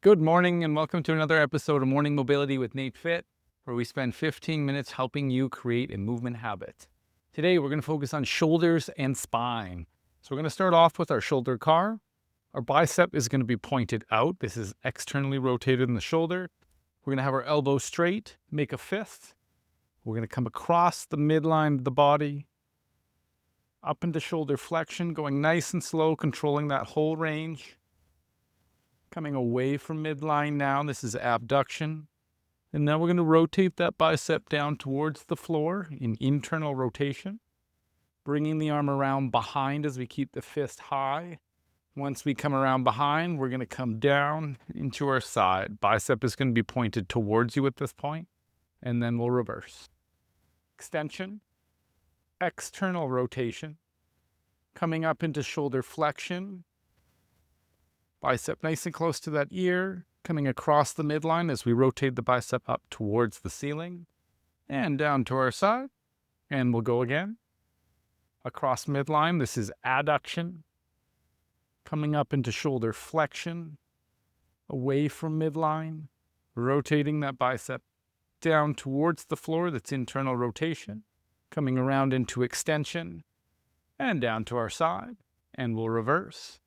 Good morning and welcome to another episode of Morning Mobility with NATEFIT, where we spend 15 minutes helping you create a movement habit. Today we're going to focus on shoulders and spine. So we're going to start off with our shoulder car. Our bicep is going to be pointed out. This is externally rotated in the shoulder. We're going to have our elbow straight, make a fist. We're going to come across the midline of the body, up into shoulder flexion, going nice and slow, controlling that whole range. Coming away from midline now, this is abduction. And now we're going to rotate that bicep down towards the floor in internal rotation, bringing the arm around behind as we keep the fist high. Once we come around behind, we're going to come down into our side. Bicep is going to be pointed towards you at this point, and then we'll reverse. Extension, external rotation, coming up into shoulder flexion. Bicep nice and close to that ear, coming across the midline as we rotate the bicep up towards the ceiling and down to our side. And we'll go again. Across midline, this is adduction, coming up into shoulder flexion, away from midline, rotating that bicep down towards the floor, that's internal rotation, coming around into extension and down to our side. And we'll reverse.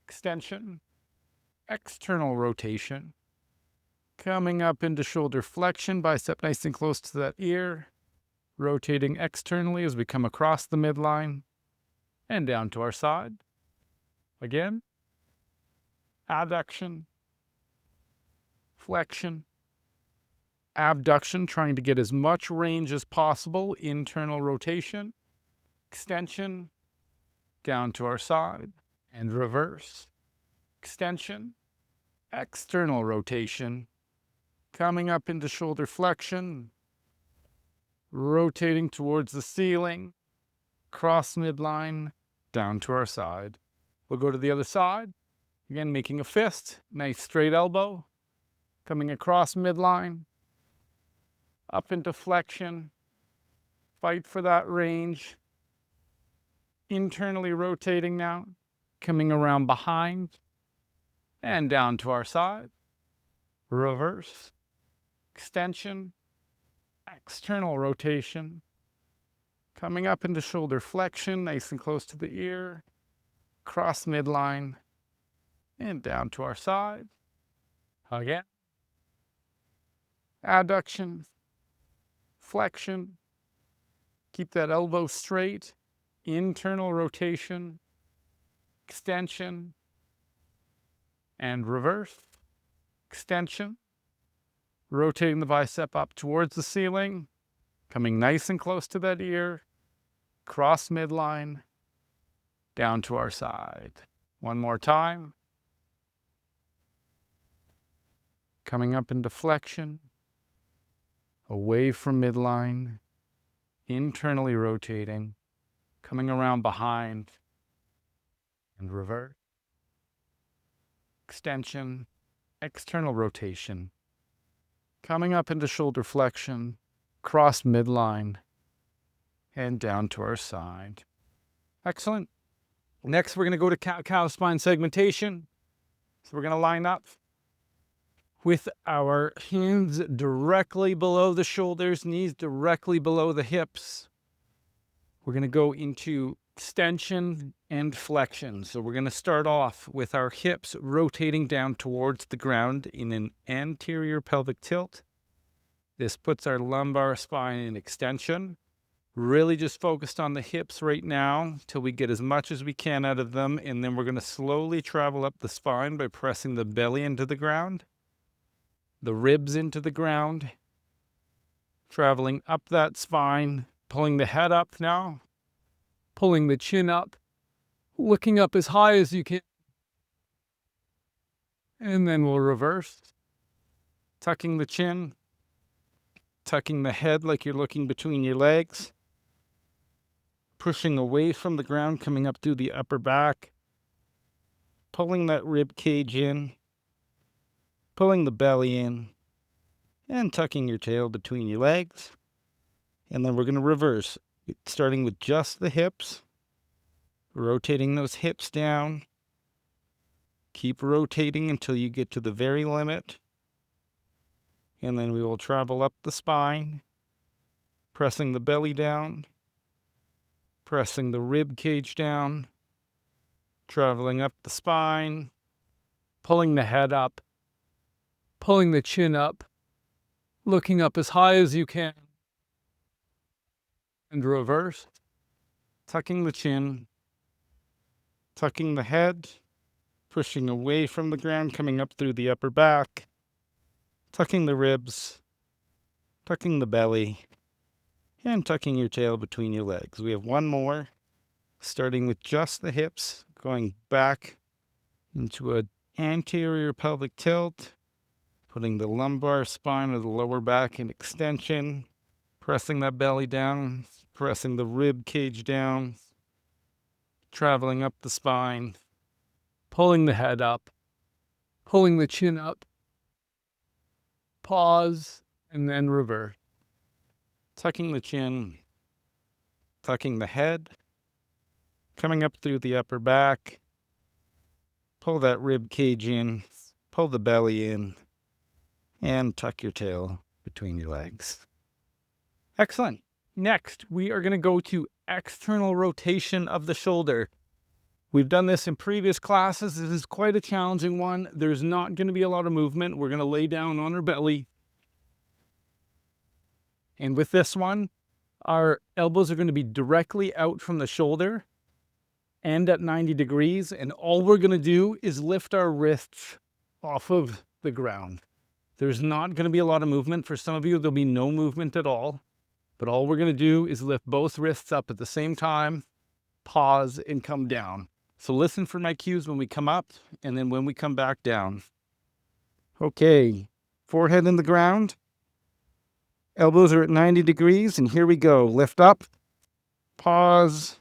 Extension, external rotation, coming up into shoulder flexion, bicep nice and close to that ear, rotating externally as we come across the midline and down to our side. Again, adduction, flexion, abduction, trying to get as much range as possible, internal rotation, extension, down to our side, and reverse. Extension, external rotation, coming up into shoulder flexion, rotating towards the ceiling, cross midline, down to our side. We'll go to the other side, again making a fist, nice straight elbow, coming across midline, up into flexion, fight for that range, internally rotating now, coming around behind, and down to our side. Reverse, extension, external rotation, coming up into shoulder flexion, nice and close to the ear, cross midline, and down to our side. Again, adduction, flexion, keep that elbow straight, internal rotation, extension, and reverse. Extension, rotating the bicep up towards the ceiling, coming nice and close to that ear, cross midline, down to our side. One more time. Coming up into flexion, away from midline, internally rotating, coming around behind, and reverse. Extension, external rotation, coming up into shoulder flexion, cross midline, and down to our side. Excellent. Next, we're going to go to Cow Spine Segmentation. So we're going to line up with our hands directly below the shoulders, knees directly below the hips. We're going to go into extension and flexion. So we're going to start off with our hips rotating down towards the ground in an anterior pelvic tilt. This puts our lumbar spine in extension. Really just focused on the hips right now till we get as much as we can out of them, and then we're going to slowly travel up the spine by pressing the belly into the ground, the ribs into the ground, traveling up that spine, pulling the head up now, pulling the chin up, looking up as high as you can. And then we'll reverse, tucking the chin, tucking the head like you're looking between your legs, pushing away from the ground, coming up through the upper back, pulling that rib cage in, pulling the belly in, and tucking your tail between your legs. And then we're going to reverse, starting with just the hips, rotating those hips down, Keep rotating until you get to the very limit. And then we will travel up the spine, pressing the belly down, pressing the rib cage down, traveling up the spine, pulling the head up, pulling the chin up, looking up as high as you can, and reverse, tucking the chin, tucking the head, pushing away from the ground, coming up through the upper back, tucking the ribs, tucking the belly, and tucking your tail between your legs. We have one more, starting with just the hips, going back into an anterior pelvic tilt, putting the lumbar spine or the lower back in extension, pressing that belly down, pressing the rib cage down, traveling up the spine, pulling the head up, pulling the chin up, pause, and then reverse. Tucking the chin, tucking the head, coming up through the upper back, pull that rib cage in, pull the belly in, and tuck your tail between your legs. Excellent. Next, we are going to go to external rotation of the shoulder. We've done this in previous classes. This is quite a challenging one. There's not going to be a lot of movement. We're going to lay down on our belly. And with this one, our elbows are going to be directly out from the shoulder and at 90 degrees. And all we're going to do is lift our wrists off of the ground. There's not going to be a lot of movement. For some of you, there'll be no movement at all. But all we're going to do is lift both wrists up at the same time, pause, and come down. So listen for my cues when we come up and then when we come back down. Okay, forehead in the ground. Elbows are at 90 degrees, and here we go. Lift up, pause,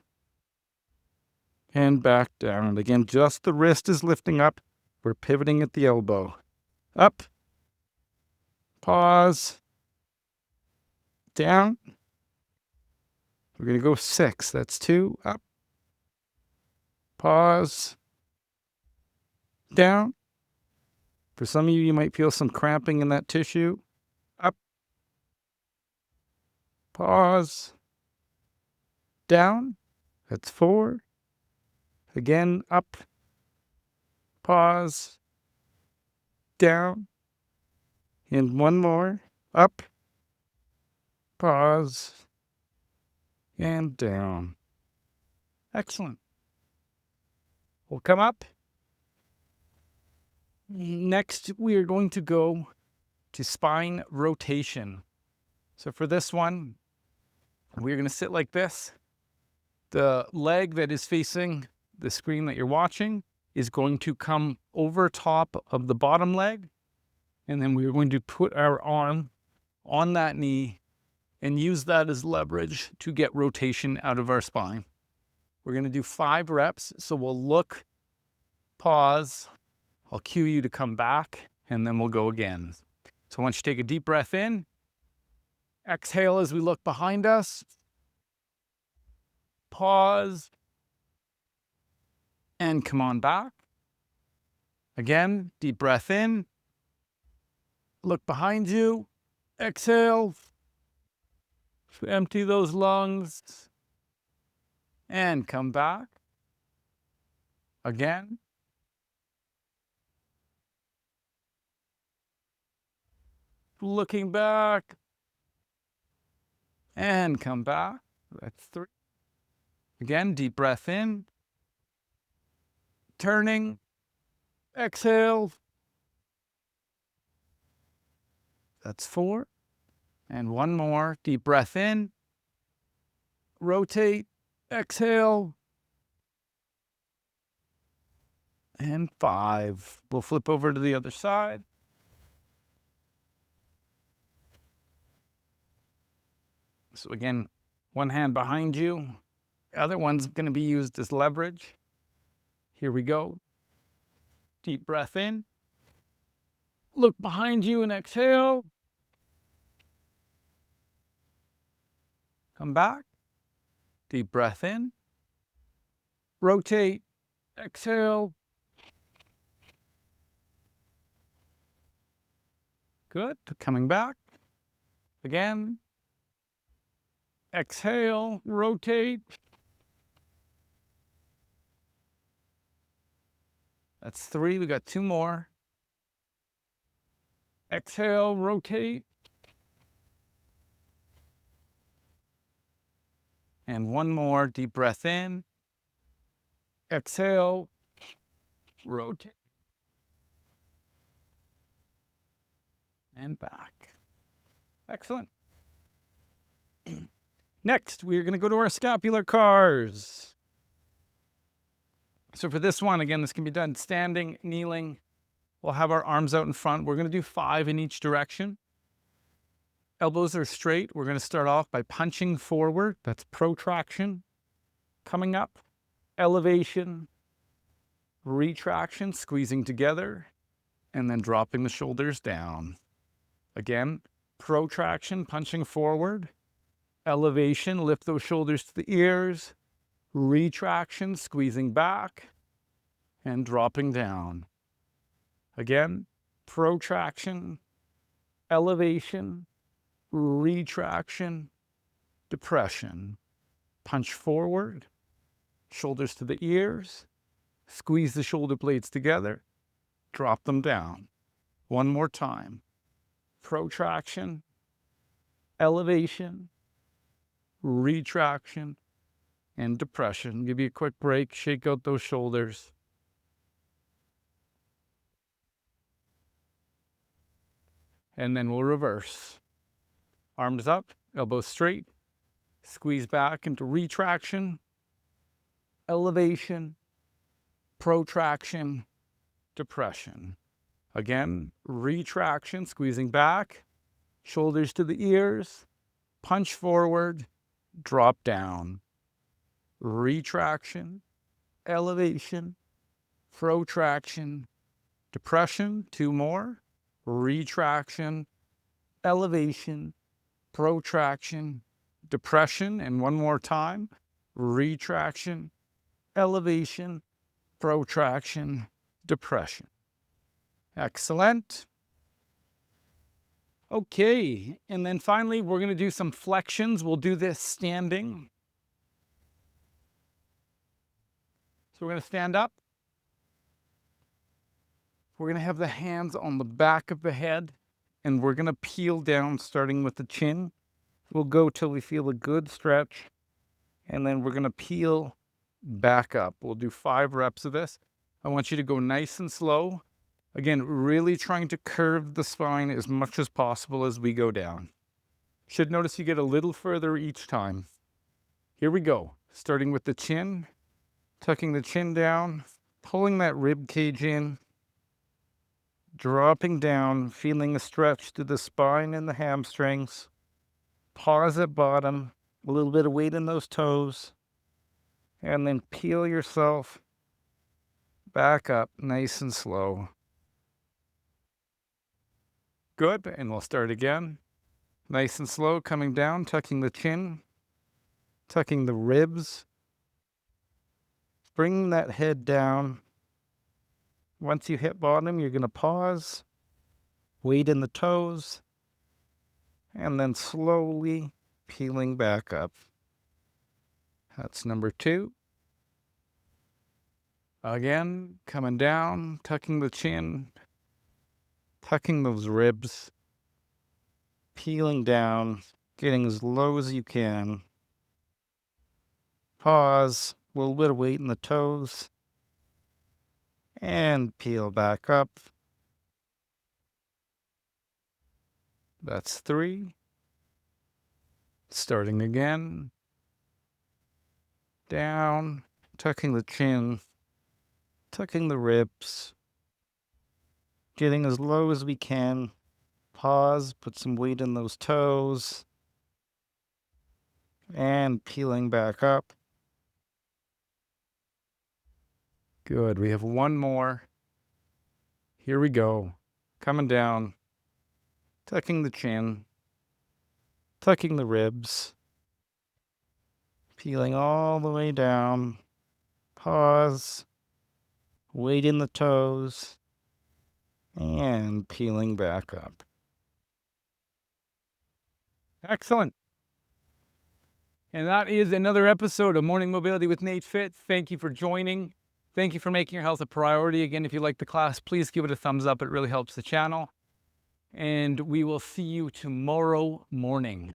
and back down. Again, just the wrist is lifting up. We're pivoting at the elbow. Up, pause, down. We're going to go 6. That's 2. Up, pause, down. For some of you, you might feel some cramping in that tissue. Up, pause, down. That's 4. Again, up, pause, down. And one more. Up, pause, and down. Excellent. We'll come up. Next, we are going to go to spine rotation. So for this one, we're going to sit like this. The leg that is facing the screen that you're watching is going to come over top of the bottom leg. And then we're going to put our arm on that knee and use that as leverage to get rotation out of our spine. We're going to do 5 reps. So we'll look, pause. I'll cue you to come back, and then we'll go again. So once you take a deep breath in, exhale as we look behind us, pause, and come on back. Again, deep breath in, look behind you, exhale, empty those lungs, and come back. Again. Looking back, and come back. That's 3. Again, deep breath in, turning, exhale. That's 4. And one more, deep breath in, rotate, exhale. And 5. We'll flip over to the other side. So again, one hand behind you. The other one's going to be used as leverage. Here we go. Deep breath in. Look behind you and exhale. Come back. Deep breath in. Rotate. Exhale. Good. Coming back. Again. Exhale, rotate. That's 3. We got 2 more. Exhale, rotate. And 1 more. Deep breath in. Exhale, rotate. And back. Excellent. Next, we're going to go to our scapular cars. So for this one, again, this can be done standing, kneeling. We'll have our arms out in front. We're going to do 5 in each direction. Elbows are straight. We're going to start off by punching forward. That's protraction. Coming up, elevation, retraction, squeezing together, and then dropping the shoulders down. Again, protraction, punching forward, elevation, lift those shoulders to the ears, retraction, squeezing back, and dropping down. Again, protraction, elevation, retraction, depression. Punch forward, shoulders to the ears, squeeze the shoulder blades together, drop them down. 1 more time. Protraction, elevation, retraction, and depression. Give you a quick break, shake out those shoulders. And then we'll reverse. Arms up, elbows straight, squeeze back into retraction, elevation, protraction, depression. Again, retraction, squeezing back, shoulders to the ears, punch forward, drop down. Retraction, elevation, protraction, depression. 2 more. Retraction, elevation, protraction, depression. And 1 more time. Retraction, elevation, protraction, depression. Excellent. Okay, and then finally, we're going to do some flexions. We'll do this standing. So we're going to stand up. We're going to have the hands on the back of the head, and we're going to peel down, starting with the chin. We'll go till we feel a good stretch, and then we're going to peel back up. We'll do 5 reps of this. I want you to go nice and slow. Again, really trying to curve the spine as much as possible as we go down. Should notice you get a little further each time. Here we go. Starting with the chin, tucking the chin down, pulling that rib cage in, dropping down, feeling a stretch to the spine and the hamstrings. Pause at bottom, a little bit of weight in those toes, and then peel yourself back up nice and slow. Good, and we'll start again. Nice and slow, coming down, tucking the chin, tucking the ribs, bringing that head down. Once you hit bottom, you're going to pause, weight in the toes, and then slowly peeling back up. That's number 2. Again, coming down, tucking the chin, tucking those ribs, peeling down, getting as low as you can. Pause, a little bit of weight in the toes, and peel back up. That's 3. Starting again. Down, tucking the chin, tucking the ribs, getting as low as we can. Pause, put some weight in those toes, and peeling back up. Good. We have 1 more. Here we go. Coming down, tucking the chin, tucking the ribs, peeling all the way down. Pause, weight in the toes, and peeling back up. Excellent. And that is another episode of Morning Mobility with NATEFIT. Thank you for joining. Thank you for making your health a priority. Again, if you like the class, please give it a thumbs up. It really helps the channel. And we will see you tomorrow morning.